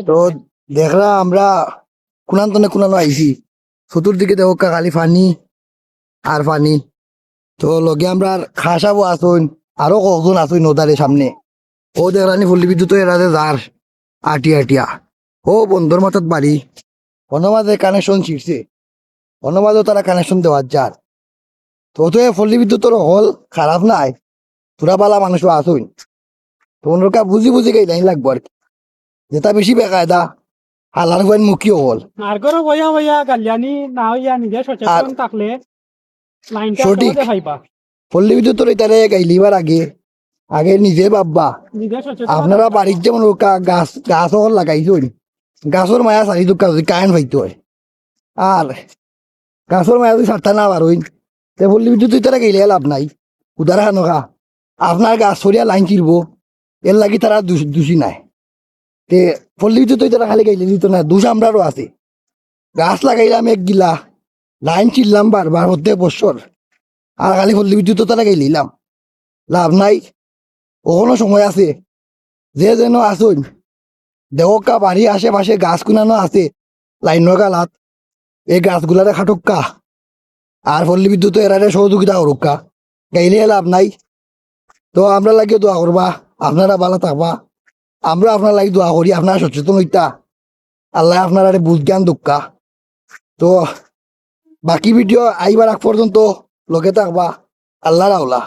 তো দেখরা আমরা কুনান্তনে কুনানো আইছি চতুর্দিকে দেখো খালি পানি আর পানি। তো লগে আমরা খাসাবো আসুন আরো কজন আসুন নদারে সামনে। ও দেখরানি পল্লী বিদ্যুৎ এরাতে যার আটিয়া আটিয়া ও বন্ধুর মাথাত বাড়ি অনমাজে কানেকশন ছিঁড়ছে অনমাজও তারা কানেকশন দেওয়ার যার। তো তো পল্লী বিদ্যুৎ হল খারাপ নাই তোরা পালা মানুষ আসুন তোমরা বুঝি বুঝি গাই লাইন লাগবো আর কি যেটা বেশি বেকায়দা হালার গুয়ান মুখী হল আরগরো বইয়া বইয়া গালিয়ানি না হইয়া নিজে সচেতন থাকলে লাইনটা সঠিক সহজে পাইবা। পল্লী বিদ্যুৎ এটারে গাইলিবার আগে আগে নিজে ভাববা। নিজে সচেতন আপনারা বাড়ির যেমন গাছ গাছ হল লাগাইছেন গাছের মায়া চারি দুঃখা যদি কায়ন হইতে হয় আর গাছের মায়া যদি সারটা না পারইন তে পল্লী বিদ্যুৎ তারা গেলে লাভ নাই উদাহরণ নখা আপনার গাছ সরিয়া লাইন চিরব এর লাগি তারা দোষী নাই। তে পল্লী বিদ্যুৎ তারা খালি গাইলে দিত না দোষ আমরারও আছে গাছ লাগাইলাম এক গিলা লাইন চিরলাম বারবার প্রত্যেক বছর আর খালি পল্লী বিদ্যুৎ তারা গাইলিলাম লাভ নাই। ওখানো সময় আছে যে যেন আসুন দেহকা বাড়ি আশেপাশে গাছ কুনানো আছে লাইনের গালাত এই গাছগুলারে খাটক্কা আর পল্লী বিদ্যুৎ এরারে সহযোগিতা করুক্কা গাইলে লাভ নাই। তো আমরা লাগিয়ে দোয়া করবা আপনারা ভালো থাকবা আমরা আপনার লাগি দোয়া করি আপনারা সচেতন হইতা আল্লাহ আপনারা বুঝ জ্ঞান দুঃখা। তো বাকি ভিডিও আইবার আগ পর্যন্ত লগে থাকবা আল্লাহ রাউলা।